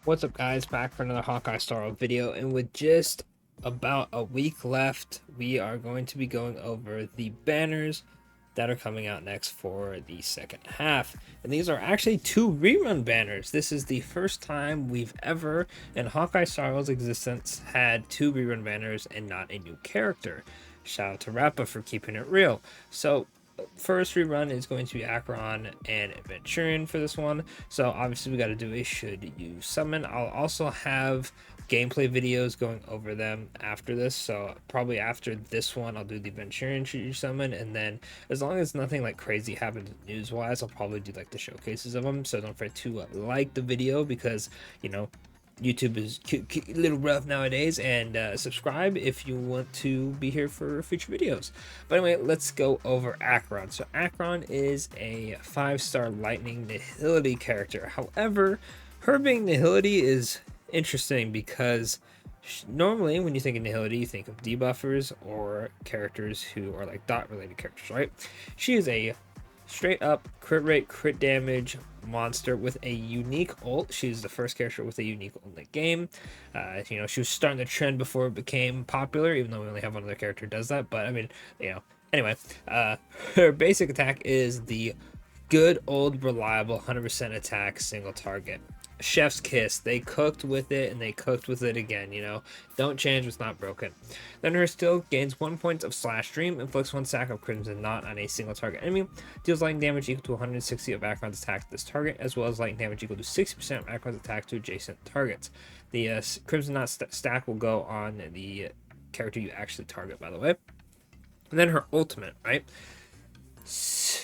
What's up, guys? Back for another Honkai Star Rail video, and with just about a week left, we are going to be going over the banners that are coming out next for the second half. And these are actually two rerun banners. This is the first time we've ever, in Honkai Star Rail's existence, had two rerun banners and not a new character. Shout out to Rappa for keeping it real. So first rerun is going to be Acheron and Acheron for this one. So obviously we got to do a should you summon. I'll also have gameplay videos going over them after this. So probably after this one, I'll do the Acheron should you summon, and then as long as nothing like crazy happens news wise, I'll probably do like the showcases of them. So don't forget to like the video because YouTube is a little rough nowadays, and subscribe if you want to be here for future videos. But anyway, let's go over Acheron. So Acheron is a 5-star lightning nihility character. However, her being nihility is interesting because normally when you think of nihility, you think of debuffers or characters who are like dot related characters, right? She is a straight up crit rate, crit damage monster with a unique ult. She's the first character with a unique ult in the game. She was starting the trend before it became popular, even though we only have one other character who does that. But I mean, anyway, her basic attack is the good old reliable 100% attack single target. Chef's kiss. They cooked with it and they cooked with it again. Don't change what's not broken. Then her skill gains 1 point of slash dream, inflicts 1 stack of crimson knot on a single target enemy, deals lightning damage equal to 160 of Acheron's attack to this target, as well as lightning damage equal to 60% of Acheron's attack to adjacent targets. The crimson knot stack will go on the character you actually target, by the way. And then her ultimate, right?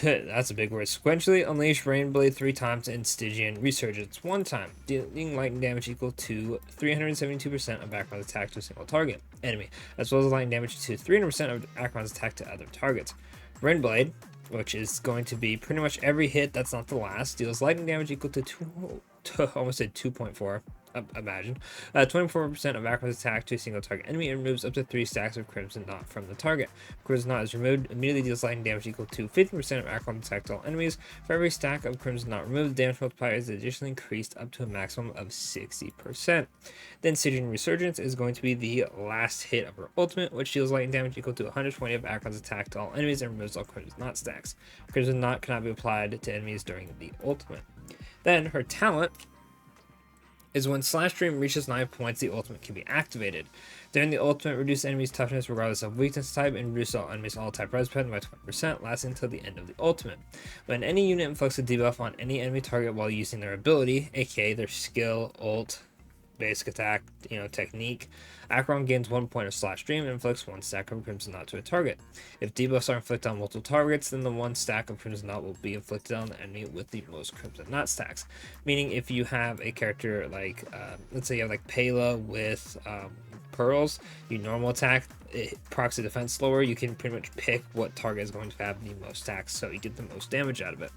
That's a big word. Sequentially unleash Rain Blade 3 times and Stygian Resurgence 1 time, dealing lightning damage equal to 372% of Acheron's attack to a single target enemy, as well as lightning damage to 300% of Acheron's attack to other targets. Rain Blade, which is going to be pretty much every hit that's not the last, deals lightning damage equal to almost said 2.4. Imagine 24% of Acheron's attack to a single target enemy and removes up to 3 stacks of Crimson Knot from the target. Crimson Knot is removed, immediately deals lightning damage equal to 50% of Acheron's attack to all enemies. For every stack of Crimson Knot removed, the damage multiplier is additionally increased up to a maximum of 60%. Then Stygian Resurgence is going to be the last hit of her ultimate, which deals lightning damage equal to 120 of Acheron's attack to all enemies and removes all Crimson Knot stacks. Crimson Knot cannot be applied to enemies during the ultimate. Then her talent is when Slash Dream reaches 9 points, the ultimate can be activated. During the ultimate, reduce enemies' toughness regardless of weakness type, and reduce all enemies' all-type res pen by 20%, lasting until the end of the ultimate. When any unit inflicts a debuff on any enemy target while using their ability, aka their skill, ult, basic attack, technique, Acheron gains 1 point of Slash Dream and inflicts 1 stack of Crimson Knot to a target. If debuffs are inflicted on multiple targets, then the 1 stack of Crimson Knot will be inflicted on the enemy with the most Crimson Knot stacks. Meaning, if you have a character like, let's say you have like Pela with Pearls, you normal attack, proxy defense slower, you can pretty much pick what target is going to have the most stacks, so you get the most damage out of it.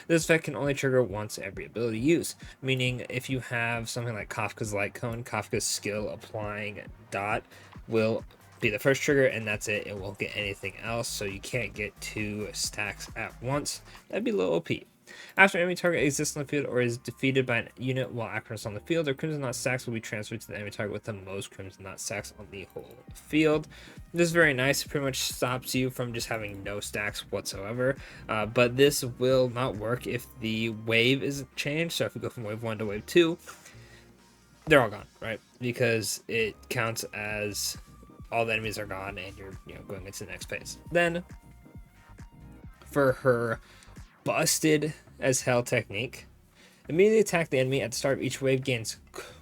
This effect can only trigger once every ability use, meaning if you have something like Kafka's Light Cone, Kafka's skill applying dot will be the first trigger, and that's it. It won't get anything else, so you can't get 2 stacks at once. That'd be a little OP. After enemy target exists on the field or is defeated by an unit while Acheron is on the field, their Crimson Knot stacks will be transferred to the enemy target with the most Crimson Knot stacks on the whole field. This is very nice. It pretty much stops you from just having no stacks whatsoever. But this will not work if the wave isn't changed. So if we go from wave 1 to wave 2, they're all gone, right? Because it counts as all the enemies are gone and you're going into the next phase. Then for her busted as hell technique, immediately attack the enemy at the start of each wave, gains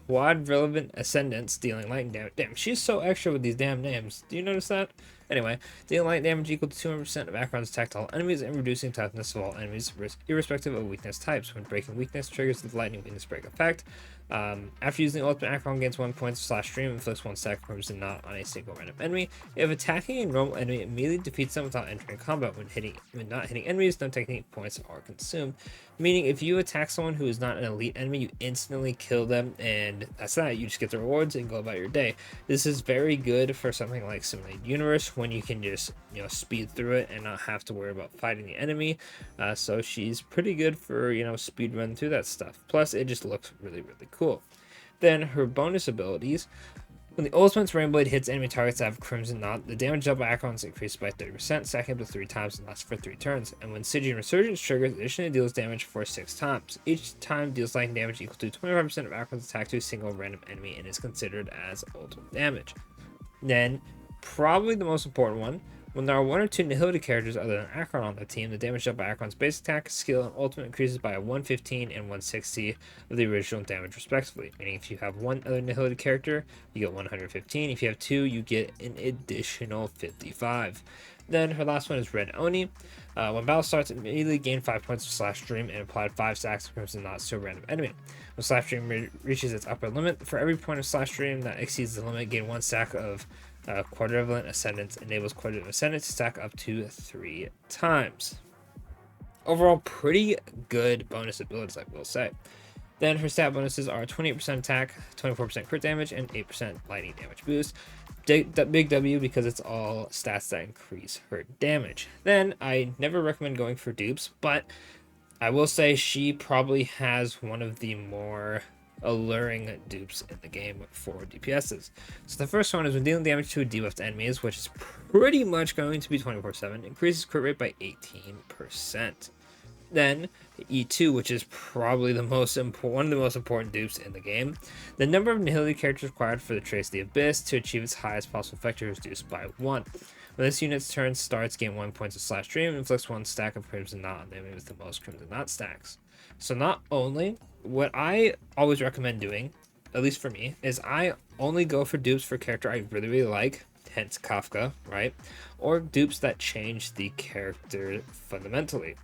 quad relevant ascendance, dealing lightning damage. Damn, she's so extra with these damn names. Do you notice that? Anyway, dealing lightning damage equal to 200% of Acheron's attack to all enemies and reducing toughness of all enemies irrespective of weakness types. When breaking weakness, triggers the lightning weakness break effect. After using the ultimate, Acheron gains 1 point of Slash Dream and inflicts 1 stack of Crimson Knot on a single random enemy. If attacking a normal enemy, immediately defeats them without entering combat. When not hitting enemies, no technique points are consumed. Meaning, if you attack someone who is not an elite enemy, you instantly kill them, and that's that. You just get the rewards and go about your day. This is very good for something like Simulated Universe, when you can just speed through it and not have to worry about fighting the enemy. So she's pretty good for speed run through that stuff. Plus, it just looks really, really cool. Then her bonus abilities. When the ultimate's Rainblade hits enemy targets that have Crimson Knot, the damage dealt by Acheron is increased by 30%, stacking up to 3 times and lasts for 3 turns. And when Stygian Resurgence triggers, additionally deals damage for 6 times. Each time deals lightning damage equal to 25% of Acheron's attack to a single random enemy and is considered as ultimate damage. Then, probably the most important one, when there are 1 or 2 Nihility characters other than Acheron on the team, the damage dealt by Acheron's base attack, skill, and ultimate increases by 115 and 160 of the original damage respectively. Meaning if you have 1 other Nihility character, you get 115. If you have 2, you get an additional 55. Then her last one is Red Oni. When battle starts, immediately gain 5 points of Slash Dream and applied 5 stacks of Crimson Knots to a random enemy. When Slash Dream reaches its upper limit, for every point of Slash Dream that exceeds the limit, gain 1 stack of Quadrivalent Ascendance. Enables Quadrivalent Ascendance to stack up to 3 times. Overall, pretty good bonus abilities, I will say. Then her stat bonuses are 28% attack, 24% crit damage, and 8% lightning damage boost. Big W because it's all stats that increase her damage. Then I never recommend going for dupes, but I will say she probably has one of the more alluring dupes in the game for DPSs. So the first one is when dealing damage to a debuffed enemies, which is pretty much going to be 24/7, increases crit rate by 18%. Then E2, which is probably one of the most important dupes in the game. The number of Nihility characters required for the Trace of the Abyss to achieve its highest possible effect is reduced by 1. When this unit's turn starts, gain 1 point of Slash Dream and inflicts 1 stack of Crimson Knot on the enemy with the most Crimson Knot stacks. So not only, what I always recommend doing, at least for me, is I only go for dupes for character I really, really like, hence Kafka, right? Or dupes that change the character fundamentally.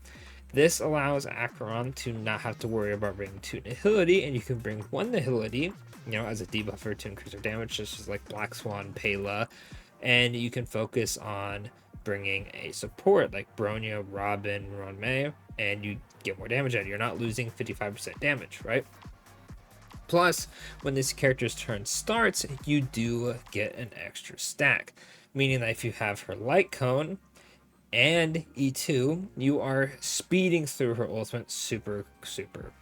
This allows Acheron to not have to worry about bringing 2 Nihility, and you can bring 1 Nihility, as a debuffer to increase her damage, just as like Black Swan, Pela, and you can focus on bringing a support like Bronya, Robin, Ron May, and you get more damage out of it. You're not losing 55% damage, right? Plus, when this character's turn starts, you do get an extra stack, meaning that if you have her Light Cone and E2, you are speeding through her ultimate super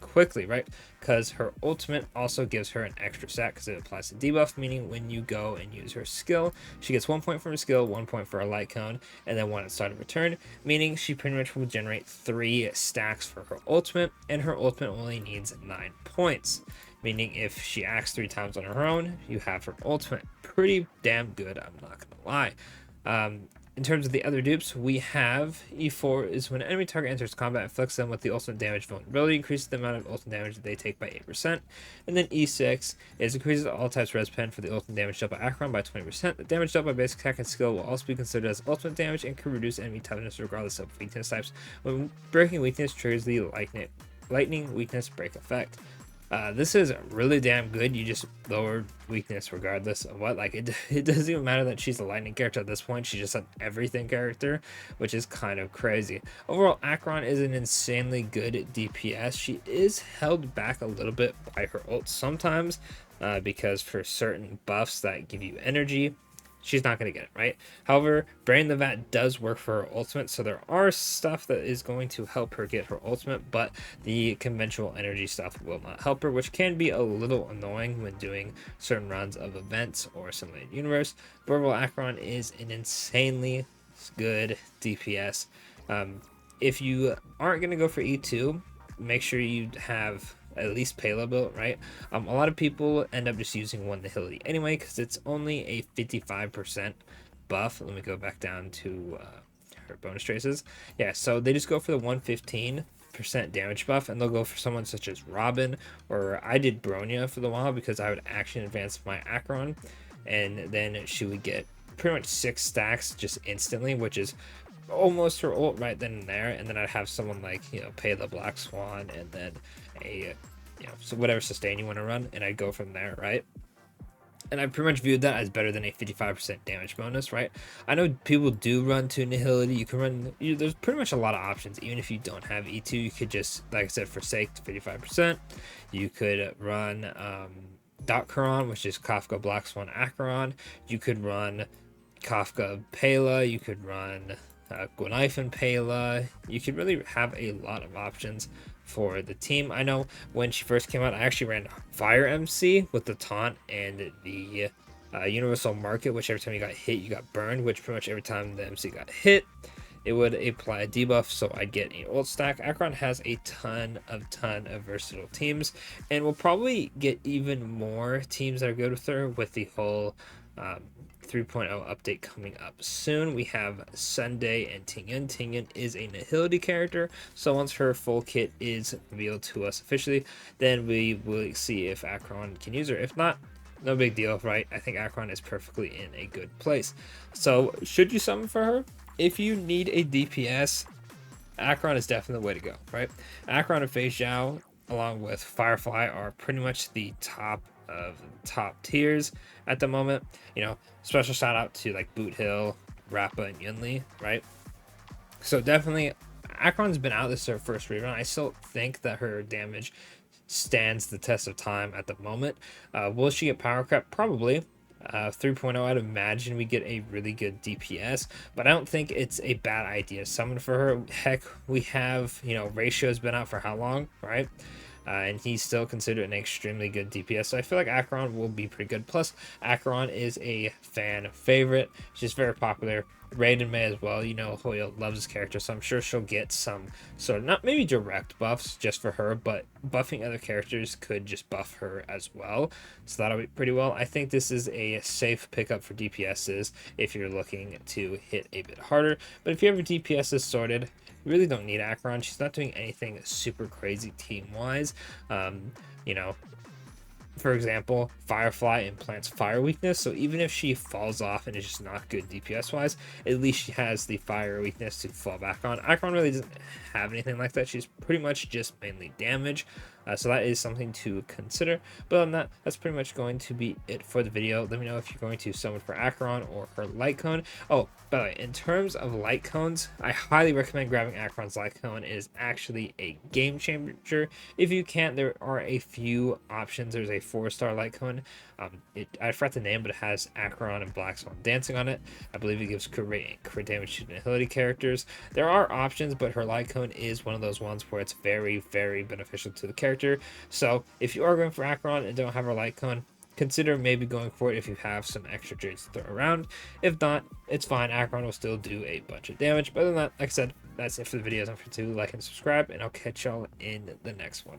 quickly, right? Because her ultimate also gives her an extra stack because it applies to debuff, meaning when you go and use her skill, she gets 1 point from her skill, 1 point for a light cone, and then 1 at start of her turn, meaning she pretty much will generate 3 stacks for her ultimate, and her ultimate only needs 9 points. Meaning if she acts 3 times on her own, you have her ultimate. Pretty damn good, I'm not gonna lie. In terms of the other dupes, we have E4 is when an enemy target enters combat, inflicts them with the ultimate damage vulnerability, increases the amount of ultimate damage that they take by 8%. And then E6 is increases all types res pen for the ultimate damage dealt by Acheron by 20%. The damage dealt by basic attack and skill will also be considered as ultimate damage and can reduce enemy toughness regardless of weakness types. When breaking weakness triggers the lightning weakness break effect. This is really damn good. You just lower weakness regardless of what. Like, it doesn't even matter that she's a lightning character at this point. She's just an everything character, which is kind of crazy. Overall, Acheron is an insanely good DPS. She is held back a little bit by her ult sometimes because for certain buffs that give you energy, she's not going to get it, right? However, Brain the Vat does work for her ultimate, so there are stuff that is going to help her get her ultimate, but the conventional energy stuff will not help her, which can be a little annoying when doing certain runs of events or Simulated Universe. But overall, Acheron is an insanely good DPS. If you aren't going to go for E2, make sure you have at least Pela built, right? A lot of people end up just using 1 Nihility anyway because it's only a 55% buff. Let me go back down to her bonus traces. Yeah, so they just go for the 115% damage buff, and they'll go for someone such as Robin, or I did Bronya for the while because I would action advance my Acheron, and then she would get pretty much 6 stacks just instantly, which is almost her ult right then and there. And then I'd have someone like, pay the Black Swan, and then a, so whatever sustain you want to run, and I'd go from there, right? And I pretty much viewed that as better than a 55% damage bonus, right? I know people do run to Nihility. You can run, there's pretty much a lot of options. Even if you don't have E2, you could just, like I said, forsake to 55%. You could run Acheron, which is Kafka, Black Swan, Acheron. You could run Kafka, Pela. You could run Gwynaife and Pela. You could really have a lot of options for the team. I know when she first came out, I actually ran Fire MC with the taunt and the universal market, which every time you got hit, you got burned, which pretty much every time the MC got hit, it would apply a debuff, so I'd get an ult stack. Acheron has a ton of versatile teams, and we'll probably get even more teams that are good with her with the whole 3.0 update coming up soon. We have Sunday and Tingyan. Tingyan is a Nihility character, so once her full kit is revealed to us officially, then we will see if Acheron can use her. If not, no big deal, right? I think Acheron is perfectly in a good place. So should you summon for her? If you need a DPS, Acheron is definitely the way to go, right? Acheron and Fei Zhao, along with Firefly, are pretty much the top of top tiers at the moment. You know, special shout out to like Boot Hill, Rappa, and Yunli, right? So definitely, Acheron's been out. This is her first rerun. I still think that her damage stands the test of time at the moment. Will she get power crept? Probably. 3.0, I'd imagine we get a really good DPS, but I don't think it's a bad idea to summon for her. Heck, we have, you know, Ratio's been out for how long, right? And he's still considered an extremely good DPS, so I feel like Acheron will be pretty good. Plus, Acheron is a fan favorite. She's very popular. Raiden may as well. You know, Hoyo loves his character, so I'm sure she'll get some sort of, not maybe direct buffs just for her, but buffing other characters could just buff her as well. So that'll be pretty well. I think this is a safe pickup for DPSs if you're looking to hit a bit harder. But if you have your DPSs sorted, you really don't need Acheron. She's not doing anything super crazy team-wise. You know, for example, Firefly implants fire weakness, so even if she falls off and is just not good DPS wise, at least she has the fire weakness to fall back on. Acheron really doesn't have anything like that. She's pretty much just mainly damage, so that is something to consider. But on that, that's pretty much going to be it for the video. Let me know if you're going to summon for Acheron or her light cone. Oh, by the way, in terms of light cones, I highly recommend grabbing Acheron's light cone. It is actually a game changer. If you can't, there are a few options. There's a 4-star light cone. I forgot the name, but it has Acheron and Black Swan dancing on it. I believe it gives crit damage to Nihility characters. There are options, but her light cone is one of those ones where it's very, very beneficial to the character. So if you are going for Acheron and don't have her light cone, consider maybe going for it if you have some extra trades to throw around. If not, it's fine. Acheron will still do a bunch of damage. But other than that, like I said, that's it for the video. Don't forget to like and subscribe, and I'll catch y'all in the next one.